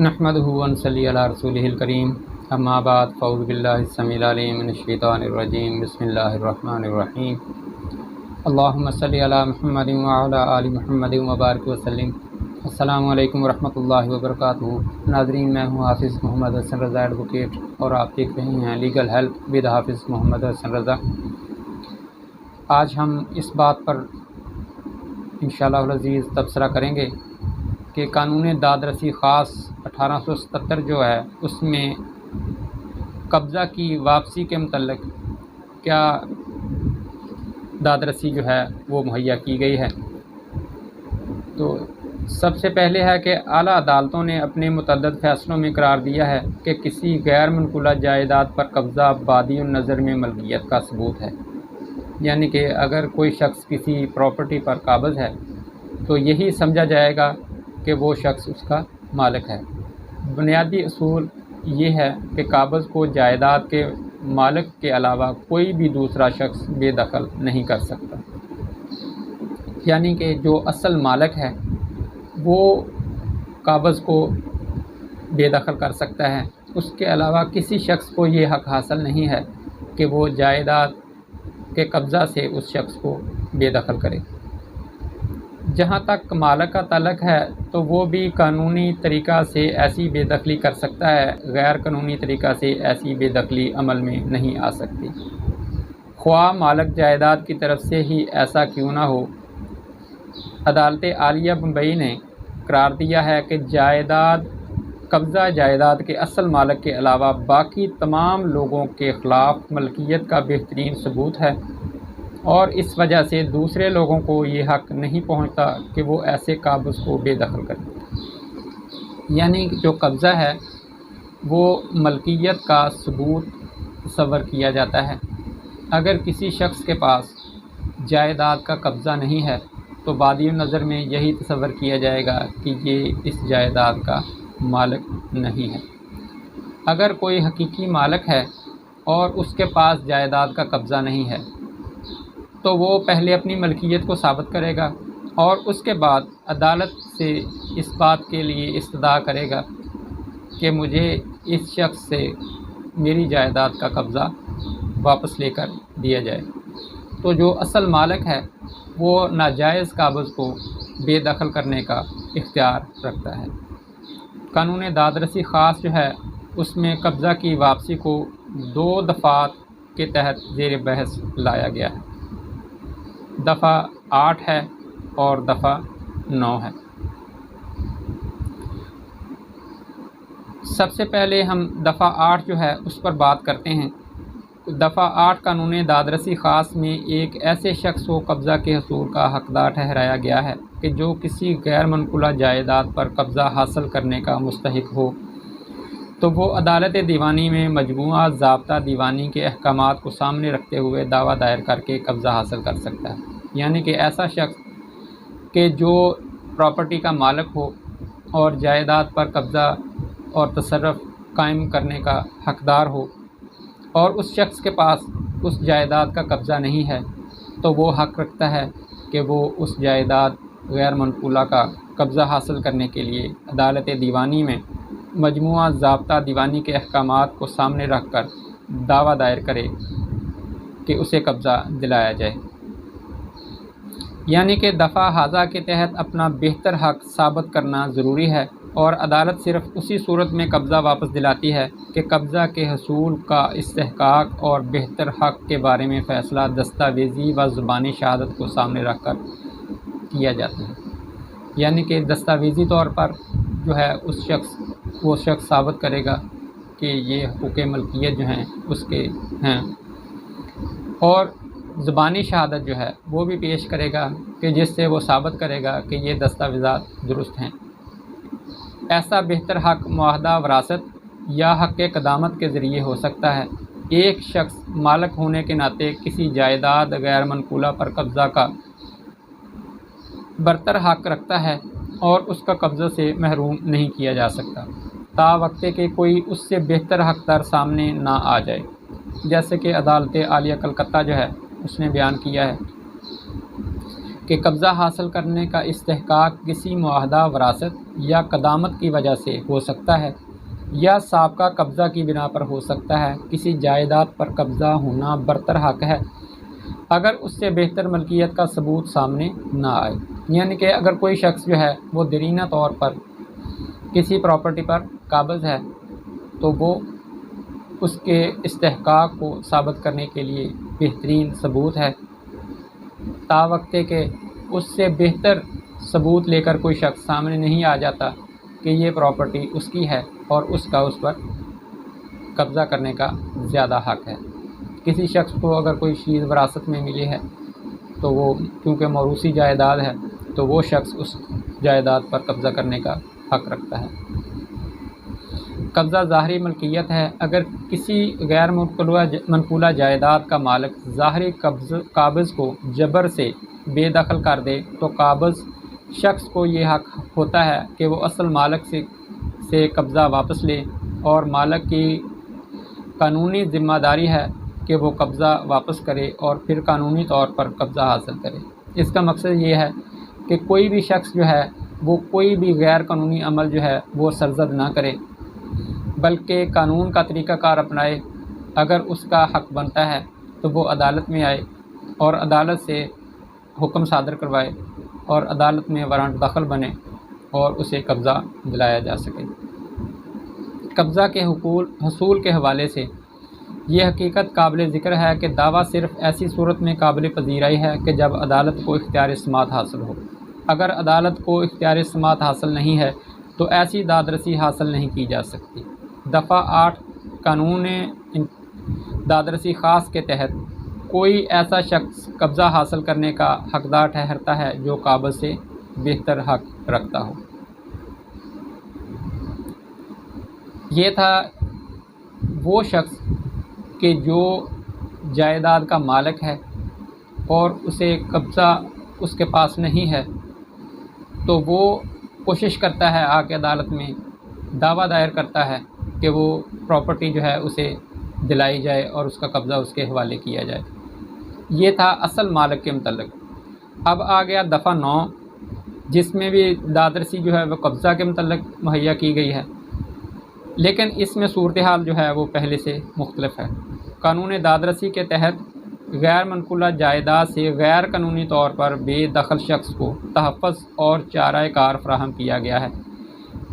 نحمدہ و نصلی علی رسولہ الکریم اما بعد فاعوذ باللہ السمیع العلیم من الشیطان الرجیم بسم اللہ الرحمن الرحیم اللہم صلی علی محمد وعلی آل محمد وبارک وسلم۔ السلام علیکم ورحمۃ اللہ وبرکاتہ۔ ناظرین، میں ہوں حافظ محمد حسن رضا ایڈوکیٹ اور آپ دیکھ رہے ہیں لیگل ہیلپ ود حافظ محمد حسن رضا۔ آج ہم اس بات پر انشاءاللہ العزیز تبصرہ کریں گے کہ قانون داد رسی خاص 1877 جو ہے اس میں قبضہ کی واپسی کے متعلق کیا داد رسی جو ہے وہ مہیا کی گئی ہے۔ تو سب سے پہلے ہے کہ اعلیٰ عدالتوں نے اپنے متعدد فیصلوں میں قرار دیا ہے کہ کسی غیر منقولہ جائیداد پر قبضہ بادی النظر میں ملکیت کا ثبوت ہے، یعنی کہ اگر کوئی شخص کسی پراپرٹی پر قابض ہے تو یہی سمجھا جائے گا کہ وہ شخص اس کا مالک ہے۔ بنیادی اصول یہ ہے کہ قابض کو جائیداد کے مالک کے علاوہ کوئی بھی دوسرا شخص بے دخل نہیں کر سکتا، یعنی کہ جو اصل مالک ہے وہ قابض کو بے دخل کر سکتا ہے، اس کے علاوہ کسی شخص کو یہ حق حاصل نہیں ہے کہ وہ جائیداد کے قبضہ سے اس شخص کو بے دخل کرے۔ جہاں تک مالک کا تعلق ہے تو وہ بھی قانونی طریقہ سے ایسی بے دخلی کر سکتا ہے، غیر قانونی طریقہ سے ایسی بے دخلی عمل میں نہیں آ سکتی، خواہ مالک جائیداد کی طرف سے ہی ایسا کیوں نہ ہو۔ عدالت عالیہ بمبئی نے قرار دیا ہے کہ قبضہ جائیداد کے اصل مالک کے علاوہ باقی تمام لوگوں کے خلاف ملکیت کا بہترین ثبوت ہے، اور اس وجہ سے دوسرے لوگوں کو یہ حق نہیں پہنچتا کہ وہ ایسے قابض کو بے دخل کریں۔ یعنی جو قبضہ ہے وہ ملکیت کا ثبوت تصور کیا جاتا ہے۔ اگر کسی شخص کے پاس جائیداد کا قبضہ نہیں ہے تو بادی النظر میں یہی تصور کیا جائے گا کہ یہ اس جائیداد کا مالک نہیں ہے۔ اگر کوئی حقیقی مالک ہے اور اس کے پاس جائیداد کا قبضہ نہیں ہے تو وہ پہلے اپنی ملکیت کو ثابت کرے گا اور اس کے بعد عدالت سے اس بات کے لیے استدعا کرے گا کہ مجھے اس شخص سے میری جائیداد کا قبضہ واپس لے کر دیا جائے۔ تو جو اصل مالک ہے وہ ناجائز قابض کو بے دخل کرنے کا اختیار رکھتا ہے۔ قانون داد رسی خاص جو ہے اس میں قبضہ کی واپسی کو 2 دفعات کے تحت زیر بحث لایا گیا ہے، دفعہ 8 ہے اور دفعہ 9 ہے۔ سب سے پہلے ہم دفعہ 8 جو ہے اس پر بات کرتے ہیں۔ دفعہ 8 قانون داد رسی خاص میں ایک ایسے شخص کو قبضہ کے حصول کا حقدار ٹھہرایا گیا ہے کہ جو کسی غیر منقولہ جائیداد پر قبضہ حاصل کرنے کا مستحق ہو تو وہ عدالت دیوانی میں مجموعہ ضابطہ دیوانی کے احکامات کو سامنے رکھتے ہوئے دعویٰ دائر کر کے قبضہ حاصل کر سکتا ہے۔ یعنی کہ ایسا شخص کہ جو پراپرٹی کا مالک ہو اور جائیداد پر قبضہ اور تصرف قائم کرنے کا حقدار ہو اور اس شخص کے پاس اس جائیداد کا قبضہ نہیں ہے تو وہ حق رکھتا ہے کہ وہ اس جائیداد غیر منقولہ کا قبضہ حاصل کرنے کے لیے عدالت دیوانی میں مجموعہ ضابطہ دیوانی کے احکامات کو سامنے رکھ کر دعویٰ دائر کرے کہ اسے قبضہ دلایا جائے۔ یعنی کہ دفعہ ہاذا کے تحت اپنا بہتر حق ثابت کرنا ضروری ہے، اور عدالت صرف اسی صورت میں قبضہ واپس دلاتی ہے کہ قبضہ کے حصول کا استحقاق اور بہتر حق کے بارے میں فیصلہ دستاویزی و زبانی شہادت کو سامنے رکھ کر کیا جاتا ہے۔ یعنی کہ دستاویزی طور پر جو ہے وہ شخص ثابت کرے گا کہ یہ حقوق ملکیت جو ہیں اس کے ہیں، اور زبانی شہادت جو ہے وہ بھی پیش کرے گا کہ جس سے وہ ثابت کرے گا کہ یہ دستاویزات درست ہیں۔ ایسا بہتر حق معاہدہ وراثت یا حق قدامت کے ذریعے ہو سکتا ہے۔ ایک شخص مالک ہونے کے ناطے کسی جائیداد غیر منقولہ پر قبضہ کا برتر حق رکھتا ہے اور اس کا قبضہ سے محروم نہیں کیا جا سکتا تا وقتے کہ کوئی اس سے بہتر حقدار سامنے نہ آ جائے، جیسے کہ عدالت عالیہ کلکتہ جو ہے اس نے بیان کیا ہے کہ قبضہ حاصل کرنے کا استحقاق کسی معاہدہ وراثت یا قدامت کی وجہ سے ہو سکتا ہے یا سابقہ قبضہ کی بنا پر ہو سکتا ہے۔ کسی جائیداد پر قبضہ ہونا برتر حق ہے اگر اس سے بہتر ملکیت کا ثبوت سامنے نہ آئے، یعنی کہ اگر کوئی شخص جو ہے وہ دیرینہ طور پر کسی پراپرٹی پر قابض ہے تو وہ اس کے استحقاق کو ثابت کرنے کے لیے بہترین ثبوت ہے، تاوقتے کہ اس سے بہتر ثبوت لے کر کوئی شخص سامنے نہیں آ جاتا کہ یہ پراپرٹی اس کی ہے اور اس کا اس پر قبضہ کرنے کا زیادہ حق ہے۔ کسی شخص کو اگر کوئی چیز وراثت میں ملی ہے تو وہ چونکہ موروثی جائیداد ہے تو وہ شخص اس جائیداد پر قبضہ کرنے کا حق رکھتا ہے۔ قبضہ ظاہری ملکیت ہے۔ اگر کسی غیر منقولہ جائیداد کا مالک ظاہری قابض کو جبر سے بے دخل کر دے تو قابض شخص کو یہ حق ہوتا ہے کہ وہ اصل مالک سے قبضہ واپس لے، اور مالک کی قانونی ذمہ داری ہے کہ وہ قبضہ واپس کرے اور پھر قانونی طور پر قبضہ حاصل کرے۔ اس کا مقصد یہ ہے کہ کوئی بھی شخص جو ہے وہ کوئی بھی غیر قانونی عمل جو ہے وہ سرزد نہ کرے، بلکہ قانون کا طریقہ کار اپنائے۔ اگر اس کا حق بنتا ہے تو وہ عدالت میں آئے اور عدالت سے حکم صادر کروائے اور عدالت میں وارنٹ داخل بنے اور اسے قبضہ دلایا جا سکے۔ قبضہ کے حصول کے حوالے سے یہ حقیقت قابل ذکر ہے کہ دعویٰ صرف ایسی صورت میں قابل پذیرائی ہے کہ جب عدالت کو اختیار سماعت حاصل ہو۔ اگر عدالت کو اختیار سماعت حاصل نہیں ہے تو ایسی دادرسی حاصل نہیں کی جا سکتی۔ دفعہ 8 قانون دادرسی خاص کے تحت کوئی ایسا شخص قبضہ حاصل کرنے کا حقدار ٹھہرتا ہے جو قابض سے بہتر حق رکھتا ہو۔ یہ تھا وہ شخص کہ جو جائیداد کا مالک ہے اور اسے قبضہ اس کے پاس نہیں ہے تو وہ کوشش کرتا ہے آ کے عدالت میں دعویٰ دائر کرتا ہے کہ وہ پراپرٹی جو ہے اسے دلائی جائے اور اس کا قبضہ اس کے حوالے کیا جائے۔ یہ تھا اصل مالک کے متعلق۔ اب آ گیا دفعہ 9 جس میں بھی دادرسی جو ہے وہ قبضہ کے متعلق مہیا کی گئی ہے، لیکن اس میں صورتحال جو ہے وہ پہلے سے مختلف ہے۔ قانون دادرسی کے تحت غیر منقولہ جائیداد سے غیر قانونی طور پر بے دخل شخص کو تحفظ اور چارہ کار فراہم کیا گیا ہے۔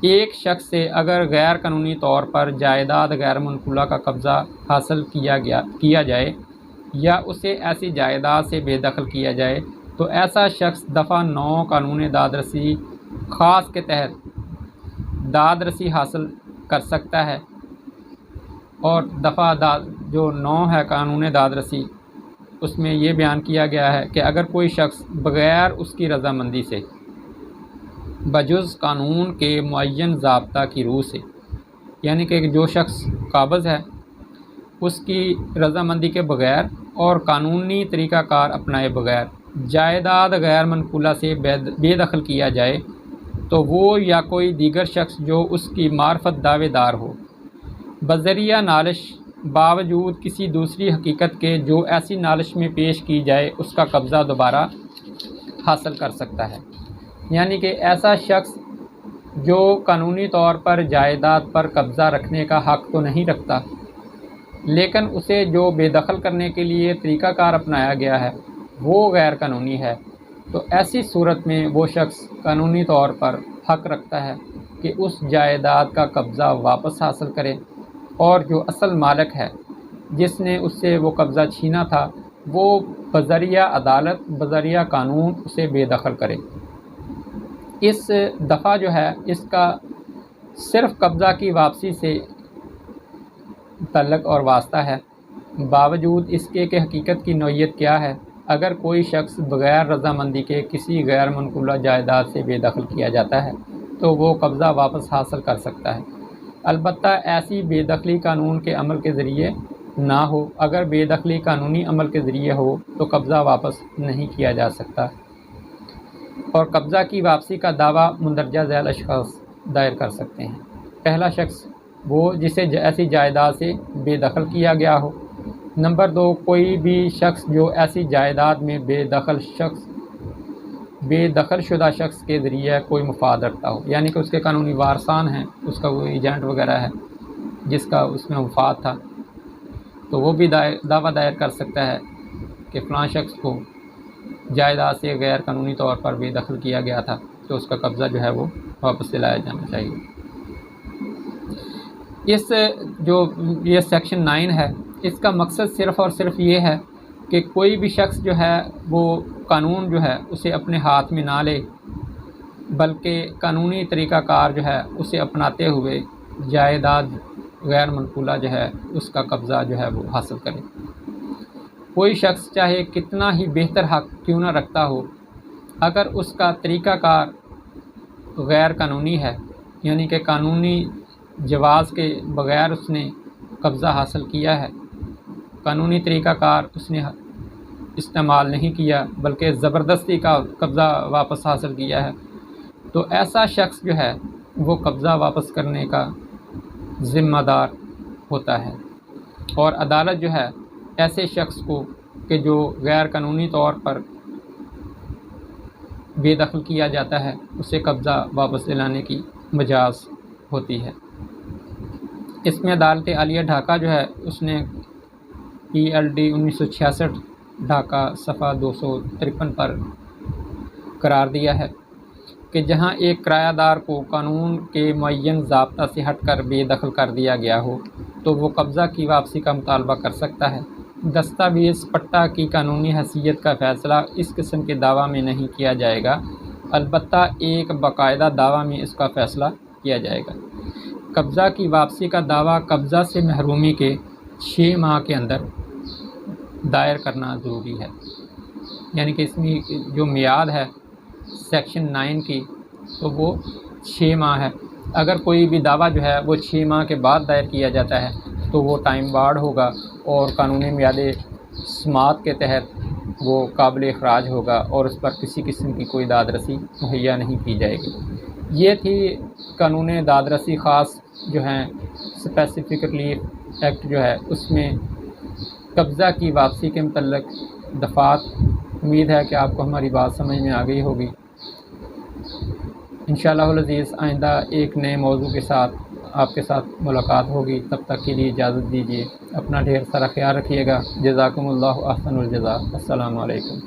ایک شخص سے اگر غیر قانونی طور پر جائیداد غیر منقولہ کا قبضہ حاصل کیا جائے یا اسے ایسی جائیداد سے بے دخل کیا جائے تو ایسا شخص دفعہ 9 قانون دادرسی خاص کے تحت دادرسی حاصل کر سکتا ہے، اور دفعہ جو 9 ہے قانون دادرسی اس میں یہ بیان کیا گیا ہے کہ اگر کوئی شخص بغیر اس کی رضامندی سے بجز قانون کے معین ضابطہ کی روح سے، یعنی کہ جو شخص قابض ہے اس کی رضامندی کے بغیر اور قانونی طریقہ کار اپنائے بغیر جائیداد غیر منقولہ سے بے دخل کیا جائے تو وہ یا کوئی دیگر شخص جو اس کی معرفت دعوے دار ہو بذریعہ نالش باوجود کسی دوسری حقیقت کے جو ایسی نالش میں پیش کی جائے اس کا قبضہ دوبارہ حاصل کر سکتا ہے۔ یعنی کہ ایسا شخص جو قانونی طور پر جائیداد پر قبضہ رکھنے کا حق تو نہیں رکھتا، لیکن اسے جو بے دخل کرنے کے لیے طریقہ کار اپنایا گیا ہے وہ غیر قانونی ہے، تو ایسی صورت میں وہ شخص قانونی طور پر حق رکھتا ہے کہ اس جائیداد کا قبضہ واپس حاصل کرے اور جو اصل مالک ہے جس نے اس سے وہ قبضہ چھینا تھا وہ بذریعہ عدالت بذریعہ قانون اسے بے دخل کرے۔ اس دفعہ جو ہے اس کا صرف قبضہ کی واپسی سے تعلق اور واسطہ ہے، باوجود اس کے کہ حقیقت کی نوعیت کیا ہے۔ اگر کوئی شخص بغیر رضامندی کے کسی غیر منقولہ جائیداد سے بے دخل کیا جاتا ہے تو وہ قبضہ واپس حاصل کر سکتا ہے، البتہ ایسی بے دخلی قانون کے عمل کے ذریعے نہ ہو۔ اگر بے دخلی قانونی عمل کے ذریعے ہو تو قبضہ واپس نہیں کیا جا سکتا، اور قبضہ کی واپسی کا دعویٰ مندرجہ ذیل اشخاص دائر کر سکتے ہیں۔ پہلا شخص وہ جسے ایسی جائیداد سے بے دخل کیا گیا ہو۔ نمبر 2 کوئی بھی شخص جو ایسی جائیداد میں بے دخل شخص بے دخل شدہ شخص کے ذریعے کوئی مفاد رکھتا ہو، یعنی کہ اس کے قانونی وارثان ہیں، اس کا کوئی ایجنٹ وغیرہ ہے جس کا اس میں مفاد تھا، تو وہ بھی دعویٰ دائر کر سکتا ہے کہ فلاں شخص کو جائیداد سے غیر قانونی طور پر بے دخل کیا گیا تھا، تو اس کا قبضہ جو ہے وہ واپس دلایا جانا چاہیے۔ یہ سیکشن 9 ہے، اس کا مقصد صرف اور صرف یہ ہے کہ کوئی بھی شخص جو ہے وہ قانون جو ہے اسے اپنے ہاتھ میں نہ لے، بلکہ قانونی طریقہ کار جو ہے اسے اپناتے ہوئے جائیداد غیر منقولہ جو ہے اس کا قبضہ جو ہے وہ حاصل کرے۔ کوئی شخص چاہے کتنا ہی بہتر حق کیوں نہ رکھتا ہو، اگر اس کا طریقہ کار غیر قانونی ہے، یعنی کہ قانونی جواز کے بغیر اس نے قبضہ حاصل کیا ہے، قانونی طریقہ کار اس نے استعمال نہیں کیا بلکہ زبردستی کا قبضہ واپس حاصل کیا ہے، تو ایسا شخص جو ہے وہ قبضہ واپس کرنے کا ذمہ دار ہوتا ہے، اور عدالت جو ہے ایسے شخص کو کہ جو غیر قانونی طور پر بے دخل کیا جاتا ہے اسے قبضہ واپس دلانے کی مجاز ہوتی ہے۔ اس میں عدالت عالیہ ڈھاکہ جو ہے اس نے PLD 1966 ڈھاکہ صفحہ 253 پر قرار دیا ہے کہ جہاں ایک کرایہ دار کو قانون کے معین ضابطہ سے ہٹ کر بے دخل کر دیا گیا ہو تو وہ قبضہ کی واپسی کا مطالبہ کر سکتا ہے۔ دستاویز پٹہ کی قانونی حیثیت کا فیصلہ اس قسم کے دعویٰ میں نہیں کیا جائے گا، البتہ ایک باقاعدہ دعویٰ میں اس کا فیصلہ کیا جائے گا۔ قبضہ کی واپسی کا دعویٰ قبضہ سے محرومی کے 6 ماہ کے اندر دائر کرنا ضروری ہے، یعنی کہ اس میں جو میعاد ہے سیکشن 9 کی تو وہ 6 ماہ ہے۔ اگر کوئی بھی دعویٰ جو ہے وہ 6 ماہ کے بعد دائر کیا جاتا ہے تو وہ ٹائم بارڈ ہوگا اور قانونی میعاد سماعت کے تحت وہ قابل اخراج ہوگا اور اس پر کسی قسم کی کوئی داد رسی مہیا نہیں کی جائے گی۔ یہ تھی قانون داد رسی خاص جو ہیں اسپیسیفک ریلیف ایکٹ جو ہے اس میں قبضہ کی واپسی کے متعلق دفعات۔ امید ہے کہ آپ کو ہماری بات سمجھ میں آ گئی ہوگی۔ انشاءاللہ العزیز آئندہ ایک نئے موضوع کے ساتھ آپ کے ساتھ ملاقات ہوگی، تب تک کے لیے اجازت دیجیے، اپنا ڈھیر سارا خیال رکھیے گا۔ جزاکم اللہ احسن الجزا۔ السلام علیکم۔